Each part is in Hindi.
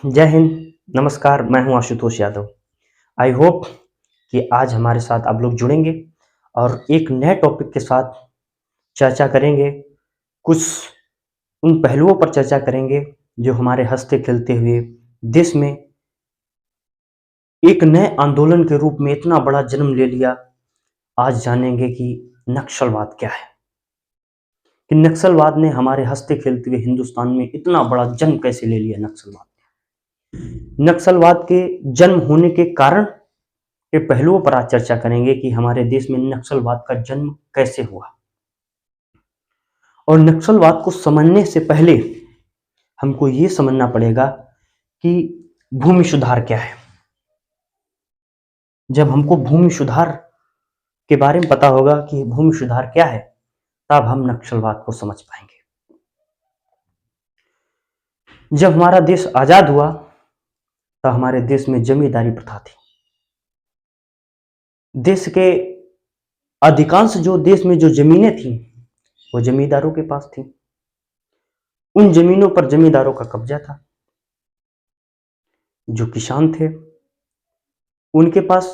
जय हिंद। नमस्कार, मैं हूं आशुतोष यादव। आई होप कि आज हमारे साथ आप लोग जुड़ेंगे और एक नए टॉपिक के साथ चर्चा करेंगे। कुछ उन पहलुओं पर चर्चा करेंगे जो हमारे हंसते खेलते हुए देश में एक नए आंदोलन के रूप में इतना बड़ा जन्म ले लिया। आज जानेंगे कि नक्सलवाद क्या है, कि नक्सलवाद ने हमारे हंसते खेलते हुए हिंदुस्तान में इतना बड़ा जन्म कैसे ले लिया। नक्सलवाद के जन्म होने के कारण के पहलुओं पर आज चर्चा करेंगे कि हमारे देश में नक्सलवाद का जन्म कैसे हुआ। और नक्सलवाद को समझने से पहले हमको ये समझना पड़ेगा कि भूमि सुधार क्या है। जब हमको भूमि सुधार के बारे में पता होगा कि भूमि सुधार क्या है, तब हम नक्सलवाद को समझ पाएंगे। जब हमारा देश आजाद हुआ तब हमारे देश में जमींदारी प्रथा थी। देश के अधिकांश जो देश में जो जमीनें थी वो जमींदारों के पास थी। उन जमीनों पर जमींदारों का कब्जा था। जो किसान थे उनके पास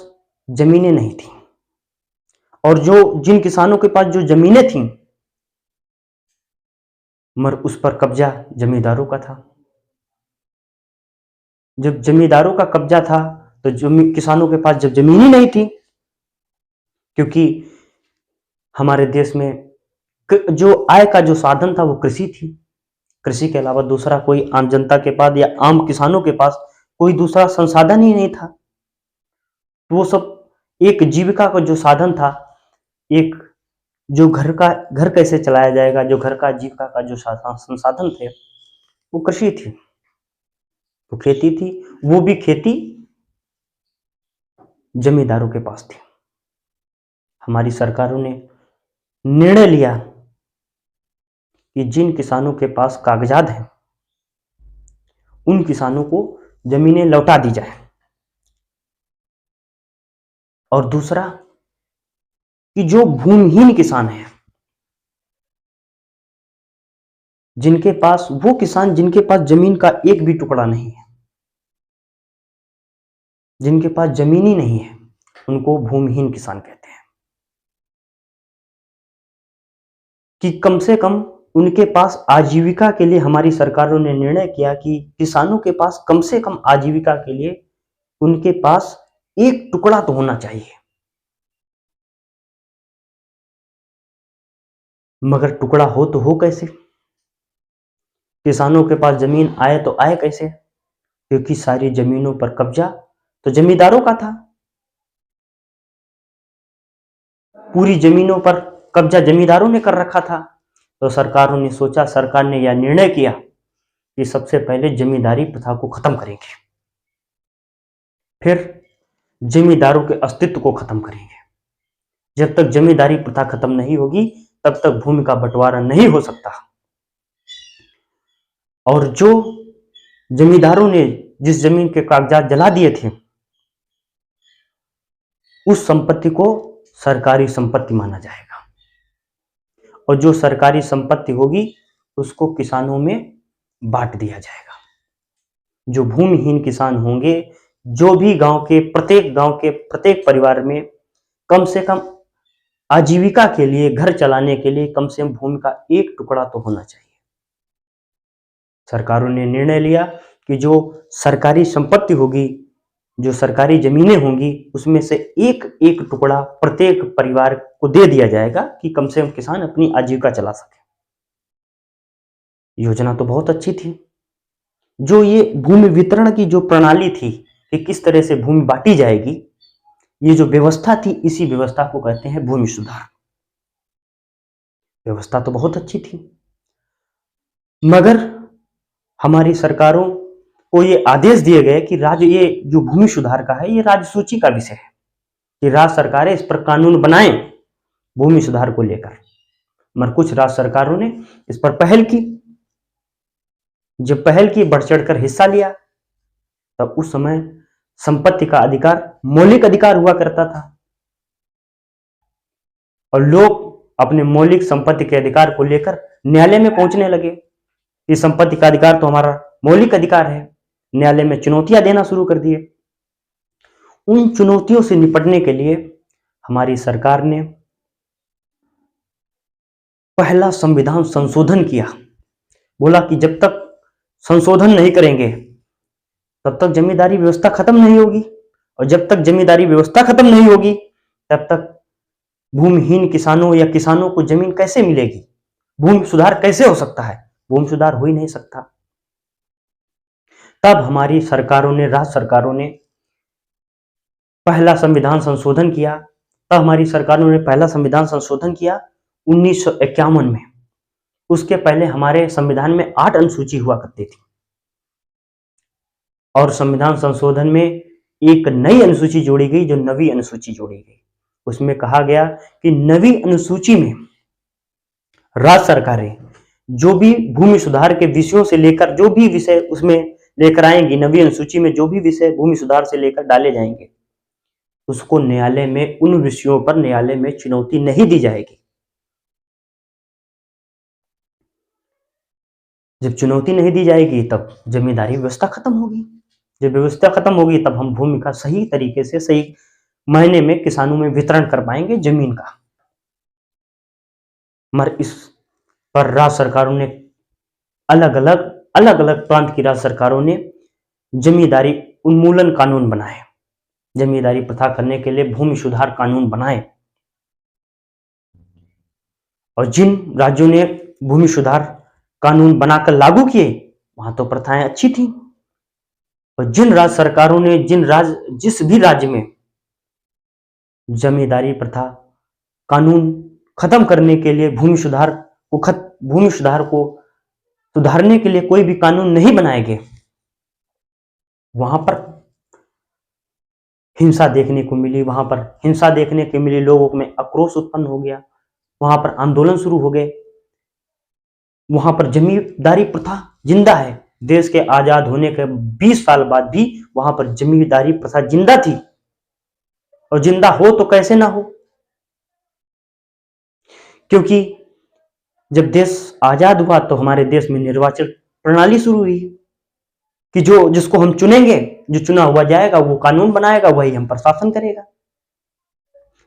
जमीनें नहीं थी, और जिन किसानों के पास जो जमीनें थीं मगर उस पर कब्जा जमींदारों का था। जब जमींदारों का कब्जा था तो किसानों के पास जब जमीन ही नहीं थी, क्योंकि हमारे देश में जो आय का जो साधन था वो कृषि थी। कृषि के अलावा दूसरा कोई आम जनता के पास या आम किसानों के पास कोई दूसरा संसाधन ही नहीं था। तो वो सब एक जीविका का जो साधन था, एक जो घर कैसे चलाया जाएगा, जो घर का जीविका का जो संसाधन थे वो कृषि थी, वो खेती थी। वो भी खेती जमींदारों के पास थी। हमारी सरकारों ने निर्णय लिया कि जिन किसानों के पास कागजात हैं उन किसानों को जमीनें लौटा दी जाए, और दूसरा कि जो भूमिहीन किसान हैं, वो किसान जिनके पास जमीन का एक भी टुकड़ा नहीं है, जिनके पास जमीन ही नहीं है, उनको भूमिहीन किसान कहते हैं। कि कम से कम उनके पास आजीविका के लिए हमारी सरकारों ने निर्णय किया कि किसानों के पास कम से कम आजीविका के लिए उनके पास एक टुकड़ा तो होना चाहिए। मगर टुकड़ा हो तो हो कैसे? किसानों के पास जमीन आए तो आए कैसे? क्योंकि सारी जमीनों पर कब्जा तो जमींदारों का था। पूरी जमीनों पर कब्जा जमींदारों ने कर रखा था। तो सरकार ने यह निर्णय किया कि सबसे पहले जमींदारी प्रथा को खत्म करेंगे, फिर जमींदारों के अस्तित्व को खत्म करेंगे। जब तक जमींदारी प्रथा खत्म नहीं होगी तब तक भूमि का बंटवारा नहीं हो सकता। और जो जमींदारों ने जिस जमीन के कागजात जला दिए थे उस संपत्ति को सरकारी संपत्ति माना जाएगा, और जो सरकारी संपत्ति होगी उसको किसानों में बांट दिया जाएगा। जो भूमिहीन किसान होंगे, जो भी गांव के प्रत्येक परिवार में कम से कम आजीविका के लिए, घर चलाने के लिए कम से कम भूमि का एक टुकड़ा तो होना चाहिए। सरकारों ने निर्णय लिया कि जो सरकारी संपत्ति होगी, जो सरकारी जमीनें होंगी, उसमें से एक एक टुकड़ा प्रत्येक परिवार को दे दिया जाएगा कि कम से कम किसान अपनी आजीविका चला सके। योजना तो बहुत अच्छी थी। जो ये भूमि वितरण की जो प्रणाली थी कि किस तरह से भूमि बांटी जाएगी, ये जो व्यवस्था थी, इसी व्यवस्था को कहते हैं भूमि सुधार। व्यवस्था तो बहुत अच्छी थी, मगर हमारी सरकारों को ये आदेश दिए गए कि ये जो भूमि सुधार का है ये राज्य सूची का विषय है, कि राज्य सरकारें इस पर कानून बनाएं भूमि सुधार को लेकर। मगर कुछ राज्य सरकारों ने इस पर पहल की। जब पहल की, बढ़ चढ़कर हिस्सा लिया, तब उस समय संपत्ति का अधिकार मौलिक अधिकार हुआ करता था, और लोग अपने मौलिक संपत्ति के अधिकार को लेकर न्यायालय में पहुंचने लगे कि संपत्ति का अधिकार तो हमारा मौलिक अधिकार है, न्यायालय में चुनौतियां देना शुरू कर दिए। उन चुनौतियों से निपटने के लिए हमारी सरकार ने पहला संविधान संशोधन किया। बोला कि जब तक संशोधन नहीं करेंगे तब तक जमींदारी व्यवस्था खत्म नहीं होगी, और जब तक जमींदारी व्यवस्था खत्म नहीं होगी तब तक भूमिहीन किसानों या किसानों को जमीन कैसे मिलेगी, भूमि सुधार कैसे हो सकता है, भूमि सुधार हो ही नहीं सकता। तब हमारी सरकारों ने, राज्य सरकारों ने पहला संविधान संशोधन किया। तब हमारी सरकारों ने पहला संविधान संशोधन किया 1951 में। उसके पहले हमारे संविधान में 8 अनुसूची हुआ करती थी, और संविधान संशोधन में एक नई अनुसूची जोड़ी गई, जो 9वीं अनुसूची जोड़ी गई। उसमें कहा गया कि 9वीं अनुसूची में राज्य सरकारें जो भी भूमि सुधार के विषयों से लेकर, जो भी विषय उसमें लेकर आएंगी, 9वीं अनुसूची में जो भी विषय भूमि सुधार से लेकर डाले जाएंगे, उसको न्यायालय में, उन विषयों पर न्यायालय में चुनौती नहीं दी जाएगी। जब चुनौती नहीं दी जाएगी तब जमींदारी व्यवस्था खत्म होगी। जब व्यवस्था खत्म होगी तब हम भूमि का सही तरीके से, सही मायने में किसानों में वितरण कर पाएंगे जमीन का। मगर इस पर राज्य सरकारों ने अलग अलग प्रांत की राज्य सरकारों ने जमींदारी उन्मूलन कानून बनाए, जमींदारी प्रथा करने के लिए भूमि सुधार कानून बनाए। और जिन राज्यों ने भूमि सुधार कानून बनाकर लागू किए वहां तो प्रथाएं अच्छी थी, और जिन राज्य सरकारों ने, जिस भी राज्य में जमींदारी प्रथा कानून खत्म करने के लिए, भूमि सुधार को सुधारने के लिए कोई भी कानून नहीं बनाए गए, वहां पर हिंसा देखने को मिली। वहां पर हिंसा देखने को मिली, लोगों में आक्रोश उत्पन्न हो गया, वहां पर आंदोलन शुरू हो गए। वहां पर जमींदारी प्रथा जिंदा है। देश के आजाद होने के 20 साल बाद भी वहां पर जमींदारी प्रथा जिंदा थी, और जिंदा हो तो कैसे ना हो, क्योंकि जब देश आजाद हुआ तो हमारे देश में निर्वाचन प्रणाली शुरू हुई कि जिसको हम चुनेंगे, जो चुना हुआ जाएगा वो कानून बनाएगा, वही हम पर शासन करेगा।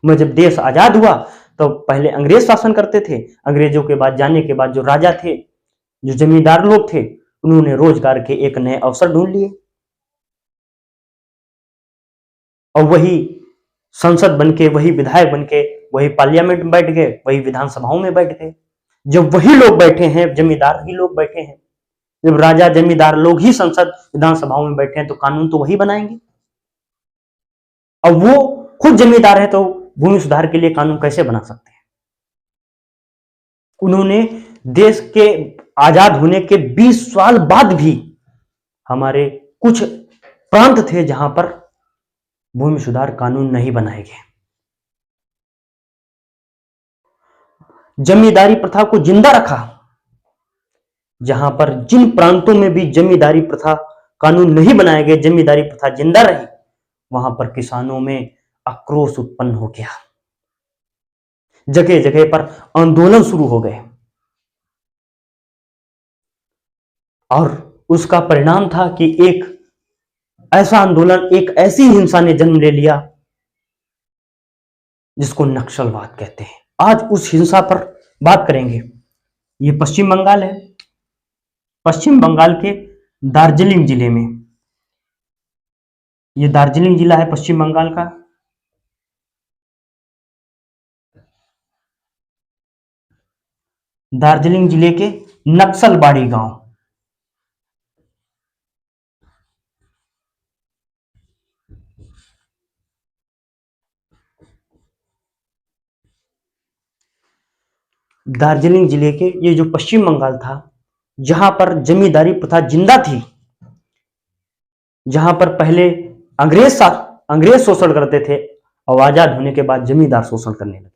मैं जब देश आजाद हुआ तो पहले अंग्रेज शासन करते थे। अंग्रेजों के बाद जाने के बाद जो राजा थे, जो जमींदार लोग थे, उन्होंने रोजगार के एक नए अवसर ढूंढ लिए, और वही संसद बनके, वही विधायक बनके, वही पार्लियामेंट में बैठ गए, वही विधानसभाओं में बैठ गए। जब वही लोग बैठे हैं, जमींदार ही लोग बैठे हैं, जब राजा जमींदार लोग ही संसद विधानसभाओं में बैठे हैं, तो कानून तो वही बनाएंगे। अब वो खुद जमींदार है तो भूमि सुधार के लिए कानून कैसे बना सकते हैं? उन्होंने देश के आजाद होने के 20 साल बाद भी हमारे कुछ प्रांत थे जहां पर भूमि सुधार कानून नहीं बनाए गए। जमींदारी प्रथा को जिंदा रखा। जहां पर जिन प्रांतों में भी जमींदारी प्रथा कानून नहीं बनाए गए, जमींदारी प्रथा जिंदा रही, वहां पर किसानों में आक्रोश उत्पन्न हो गया, जगह जगह पर आंदोलन शुरू हो गए, और उसका परिणाम था कि एक ऐसा आंदोलन, एक ऐसी हिंसा ने जन्म ले लिया जिसको नक्सलवाद कहते हैं। आज उस हिंसा पर बात करेंगे। ये पश्चिम बंगाल है। पश्चिम बंगाल के दार्जिलिंग जिले में, ये दार्जिलिंग जिला है पश्चिम बंगाल का। दार्जिलिंग जिले के नक्सलबाड़ी गांव, दार्जिलिंग जिले के, ये जो पश्चिम बंगाल था, जहां पर जमींदारी प्रथा जिंदा थी, जहां पर पहले अंग्रेज शोषण करते थे और आजाद होने के बाद जमींदार शोषण करने लगे।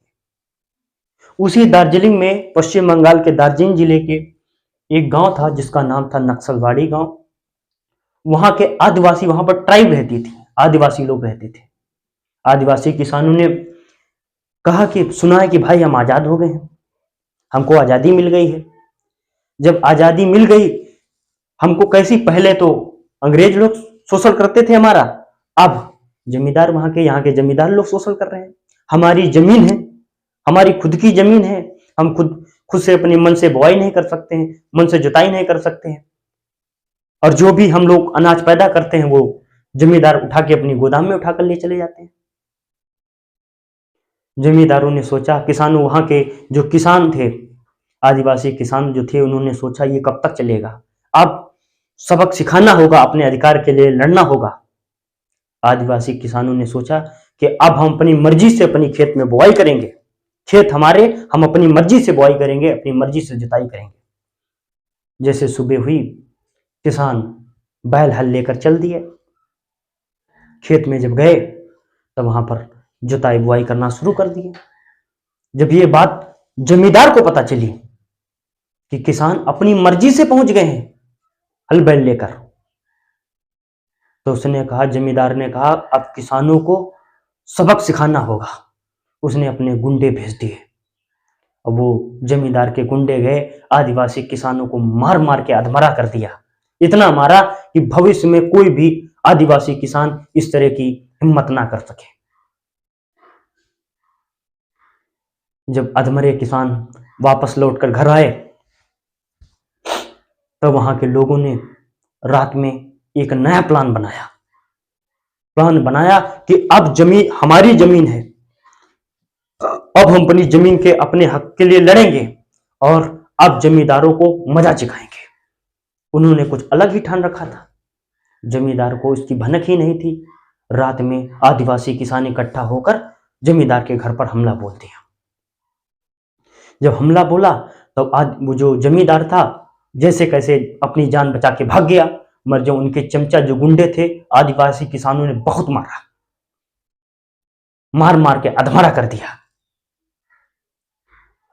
उसी दार्जिलिंग में, पश्चिम बंगाल के दार्जिलिंग जिले के एक गांव था जिसका नाम था नक्सलबाड़ी गांव। वहां के आदिवासी, वहां पर ट्राइब रहती थी, आदिवासी लोग रहते थे। आदिवासी किसानों ने कहा कि सुना है कि भाई हम आजाद हो गए हैं, हमको आजादी मिल गई है। जब आजादी मिल गई हमको, कैसी, पहले तो अंग्रेज लोग शोषण करते थे हमारा, अब जमींदार वहां के यहाँ के जमींदार लोग शोषण कर रहे हैं। हमारी जमीन है, हमारी खुद की जमीन है, हम खुद से अपने मन से बुआई नहीं कर सकते हैं, मन से जुताई नहीं कर सकते हैं, और जो भी हम लोग अनाज पैदा करते हैं वो जमींदार उठा के अपनी गोदाम में उठाकर ले चले जाते हैं। जमींदारों ने सोचा, किसानों, वहां के जो किसान थे, आदिवासी किसान जो थे, उन्होंने सोचा ये कब तक चलेगा, अब सबक सिखाना होगा, अपने अधिकार के लिए लड़ना होगा। आदिवासी किसानों ने सोचा कि अब हम अपनी मर्जी से अपनी खेत में बुआई करेंगे, खेत हमारे, हम अपनी मर्जी से बुआई करेंगे, अपनी मर्जी से जुताई करेंगे। जैसे सुबह हुई, किसान बैल हल लेकर चल दिए, खेत में जब गए तब वहां पर जुताई बुआई करना शुरू कर दिए। जब ये बात जमींदार को पता चली कि किसान अपनी मर्जी से पहुंच गए हैं हल बैल लेकर, तो उसने कहा, जमींदार ने कहा, अब किसानों को सबक सिखाना होगा। उसने अपने गुंडे भेज दिए, और वो जमींदार के गुंडे गए, आदिवासी किसानों को मार मार के अधमरा कर दिया। इतना मारा कि भविष्य में कोई भी आदिवासी किसान इस तरह की हिम्मत ना कर सके। जब अधमरे किसान वापस लौटकर घर आए, तो वहां के लोगों ने रात में एक नया प्लान बनाया कि अब जमीन हमारी जमीन है, अब हम अपनी जमीन के अपने हक के लिए लड़ेंगे, और अब जमींदारों को मजा चखाएंगे। उन्होंने कुछ अलग ही ठान रखा था, जमींदार को इसकी भनक ही नहीं थी। रात में आदिवासी किसान इकट्ठा होकर जमींदार के घर पर हमला बोल दिया। जब हमला बोला तो वो जो जमींदार था जैसे कैसे अपनी जान बचा के भाग गया, मगर जो उनके चमचा जो गुंडे थे, आदिवासी किसानों ने बहुत मारा, मार मार के अधमरा कर दिया।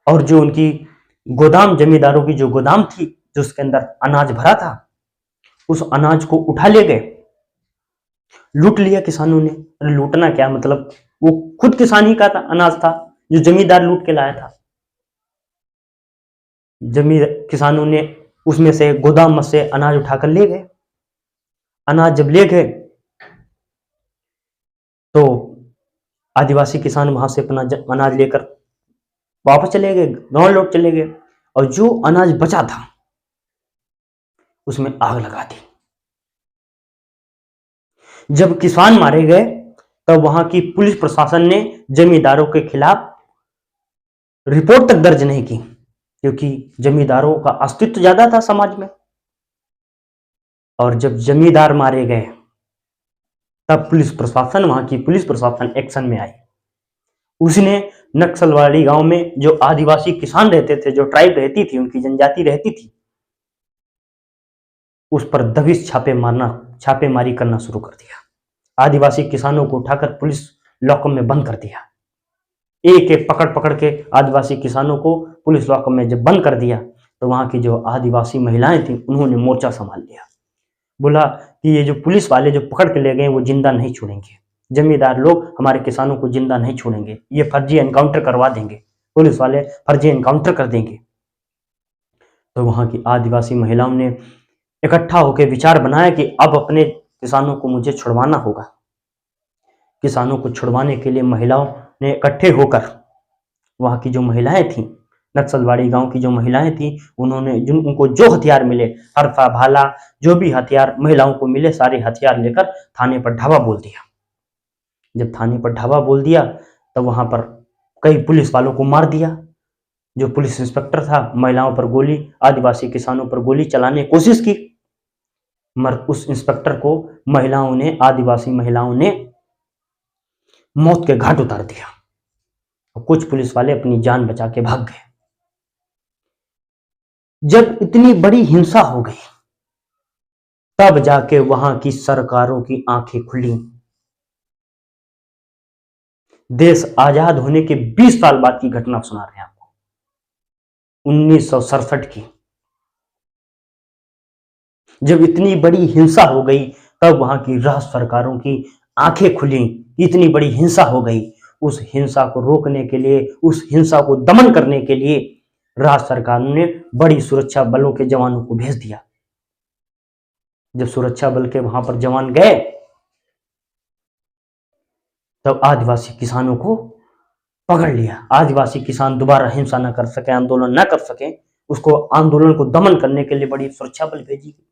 और जो उनकी गोदाम, जमींदारों की जो गोदाम थी, जो उसके अंदर अनाज भरा था, उस अनाज को उठा ले गए, लूट लिया किसानों ने। अरे लूटना क्या, मतलब वो खुद किसान ही का था, अनाज था जो जमींदार लूट के लाया था। किसानों ने उसमें से गोदाम में से अनाज उठाकर ले गए। अनाज जब ले गए तो आदिवासी किसान वहां से अपना अनाज लेकर वापस चले गए, गांव लौट चले गए, और जो अनाज बचा था उसमें आग लगा दी। जब किसान मारे गए तब वहां की पुलिस प्रशासन ने जमींदारों के खिलाफ रिपोर्ट तक दर्ज नहीं की, क्योंकि जमींदारों का अस्तित्व ज्यादा था समाज में। और जब जमींदार मारे गए तब पुलिस प्रशासन, वहां की पुलिस प्रशासन एक्शन में आई। उसने नक्सलवाड़ी गांव में जो आदिवासी किसान रहते थे, जो ट्राइब रहती थी, उनकी जनजाति रहती थी, उस पर दबिश छापेमारी करना शुरू कर दिया। आदिवासी किसानों को उठाकर पुलिस लॉकअप में बंद कर दिया। एक एक पकड़ के आदिवासी किसानों को पुलिस लॉकअप में जब बंद कर दिया तो वहां की जो आदिवासी महिलाएं थी उन्होंने मोर्चा संभाल लिया। बोला कि ये जो पुलिस वाले जो पकड़ के ले गए वो जिंदा नहीं छोड़ेंगे, जमींदार लोग हमारे किसानों को जिंदा नहीं छोड़ेंगे, ये फर्जी एनकाउंटर करवा देंगे, पुलिस वाले फर्जी एनकाउंटर कर देंगे। तो वहां की आदिवासी महिलाओं ने इकट्ठा होकर विचार बनाया कि अब अपने किसानों को मुझे छुड़वाना होगा। किसानों को छुड़वाने के लिए महिलाओं ने इकट्ठे होकर, वहां की जो महिलाएं थी, नक्सलवाड़ी गांव की जो महिलाएं थी, उन्होंने उनको जो हथियार मिले, हरफा भाला, जो भी हथियार महिलाओं को मिले, सारे हथियार लेकर थाने पर धावा बोल दिया। जब थाने पर धावा बोल दिया तब वहां पर कई पुलिस वालों को मार दिया। जो पुलिस इंस्पेक्टर था, महिलाओं पर गोली, आदिवासी किसानों पर गोली चलाने की कोशिश की, मगर उस इंस्पेक्टर को आदिवासी महिलाओं ने मौत के घाट उतार दिया। और कुछ पुलिस वाले अपनी जान बचा के भाग गए। जब इतनी बड़ी हिंसा हो गई तब जाके वहां की सरकारों की आंखें खुली। देश आजाद होने के 20 साल बाद की घटना सुना रहे हैं आपको, 1967 की। जब इतनी बड़ी हिंसा हो गई तब वहां की राष्ट्र सरकारों की आंखें खुली। इतनी बड़ी हिंसा हो गई, उस हिंसा को रोकने के लिए, उस हिंसा को दमन करने के लिए राज्य सरकार ने बड़ी सुरक्षा बलों के जवानों को भेज दिया। जब सुरक्षा बल के वहां पर जवान गए, तब आदिवासी किसानों को पकड़ लिया। आदिवासी किसान दोबारा हिंसा न कर सके, आंदोलन न कर सके, उसको आंदोलन को दमन करने के लिए बड़ी सुरक्षा बल भेजी गई।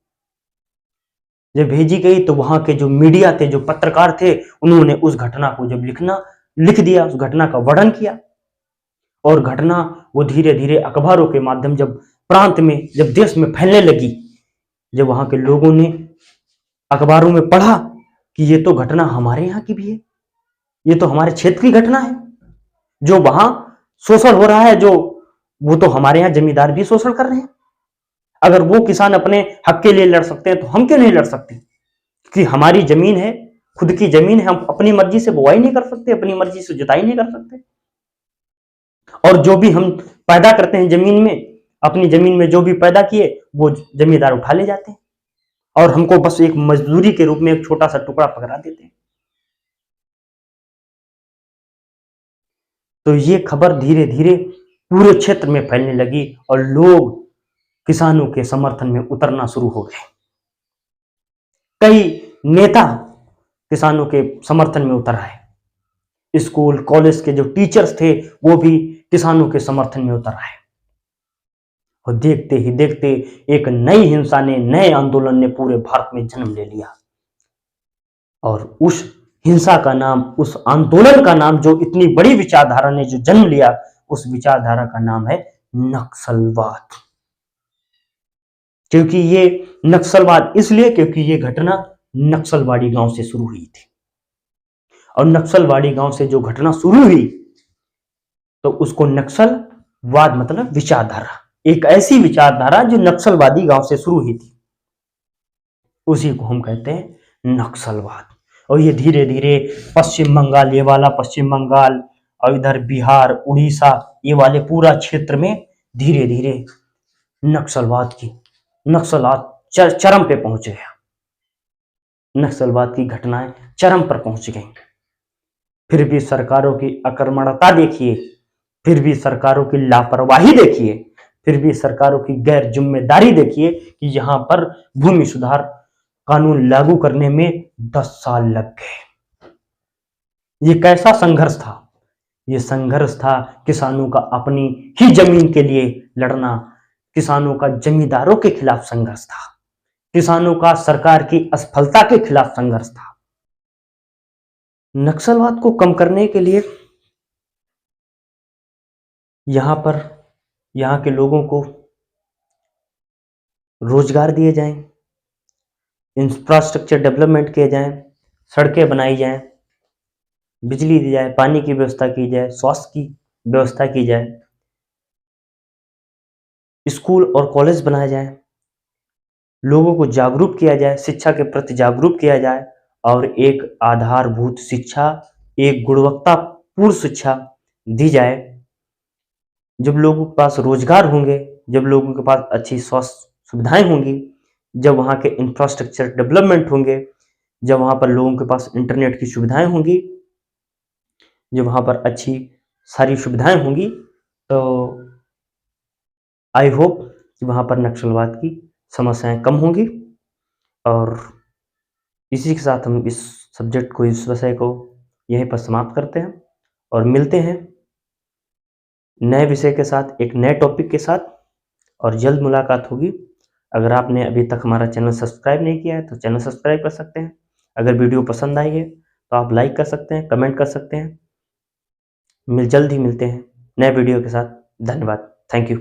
जब भेजी गई तो वहां के जो मीडिया थे, जो पत्रकार थे, उन्होंने उस घटना को जब लिख दिया, उस घटना का वर्णन किया, और घटना वो धीरे धीरे अखबारों के माध्यम जब प्रांत में, जब देश में फैलने लगी, जब वहां के लोगों ने अखबारों में पढ़ा कि ये तो घटना हमारे यहाँ की भी है, ये तो हमारे क्षेत्र की घटना है, जो वहां शोषण हो रहा है, जो वो तो हमारे यहाँ जमींदार भी शोषण कर रहे हैं। अगर वो किसान अपने हक के लिए लड़ सकते हैं तो हम क्यों नहीं लड़ सकते? क्योंकि हमारी जमीन है, खुद की जमीन है, हम अपनी मर्जी से बुआई नहीं कर सकते, अपनी मर्जी से जुताई नहीं कर सकते, और जो भी हम पैदा करते हैं जमीन में, अपनी जमीन में जो भी पैदा किए वो जमींदार उठा ले जाते हैं, और हमको बस एक मजदूरी के रूप में एक छोटा सा टुकड़ा पकड़ा देते हैं। तो ये खबर धीरे धीरे पूरे क्षेत्र में फैलने लगी और लोग किसानों के समर्थन में उतरना शुरू हो गए। कई नेता किसानों के समर्थन में उतर आए। स्कूल कॉलेज के जो टीचर्स थे वो भी किसानों के समर्थन में उतर आए, और देखते ही देखते एक नई हिंसा ने, नए आंदोलन ने पूरे भारत में जन्म ले लिया। और उस हिंसा का नाम, उस आंदोलन का नाम, जो इतनी बड़ी विचारधारा ने जो जन्म लिया, उस विचारधारा का नाम है नक्सलवाद। क्योंकि ये नक्सलवाद इसलिए क्योंकि ये घटना नक्सलवाड़ी गांव से शुरू हुई थी, और नक्सलवाड़ी गांव से जो घटना शुरू हुई तो उसको नक्सलवाद मतलब विचारधारा, एक ऐसी विचारधारा जो नक्सलवादी गांव से शुरू हुई थी, उसी को हम कहते हैं नक्सलवाद। और ये धीरे धीरे पश्चिम बंगाल, ये वाला पश्चिम बंगाल, और इधर बिहार, उड़ीसा, ये वाले पूरा क्षेत्र में धीरे धीरे नक्सलवाद चरम पे पहुंच गया। नक्सलवाद की घटनाएं चरम पर पहुंच गई। फिर भी सरकारों की अकर्मण्यता देखिए, फिर भी सरकारों की लापरवाही देखिए, फिर भी सरकारों की गैर जिम्मेदारी देखिए कि यहां पर भूमि सुधार कानून लागू करने में 10 साल लग गए। ये कैसा संघर्ष था? ये संघर्ष था किसानों का अपनी ही जमीन के लिए लड़ना, किसानों का जमींदारों के खिलाफ संघर्ष था, किसानों का सरकार की असफलता के खिलाफ संघर्ष था। नक्सलवाद को कम करने के लिए यहां के लोगों को रोजगार दिए जाएं, इंफ्रास्ट्रक्चर डेवलपमेंट किए जाएं, सड़कें बनाई जाएं, बिजली दी जाए, पानी की व्यवस्था की जाए, स्वास्थ्य की व्यवस्था की जाए, स्कूल और कॉलेज बनाए जाए, लोगों को जागरूक किया जाए, शिक्षा के प्रति जागरूक किया जाए, और एक आधारभूत शिक्षा, एक गुणवत्तापूर्ण शिक्षा दी जाए। जब लोगों के पास रोजगार होंगे, जब लोगों के पास अच्छी स्वास्थ्य सुविधाएं होंगी, जब वहाँ के इंफ्रास्ट्रक्चर डेवलपमेंट होंगे, जब वहाँ पर लोगों के पास इंटरनेट की सुविधाएं होंगी, जब वहाँ पर अच्छी सारी सुविधाएं होंगी, तो आई होप कि वहाँ पर नक्सलवाद की समस्याएं कम होंगी। और इसी के साथ हम इस सब्जेक्ट को, इस विषय को यहीं पर समाप्त करते हैं, और मिलते हैं नए विषय के साथ, एक नए टॉपिक के साथ, और जल्द मुलाकात होगी। अगर आपने अभी तक हमारा चैनल सब्सक्राइब नहीं किया है तो चैनल सब्सक्राइब कर सकते हैं। अगर वीडियो पसंद आई है तो आप लाइक कर सकते हैं, कमेंट कर सकते हैं। जल्द ही मिलते हैं नए वीडियो के साथ। धन्यवाद। Thank you.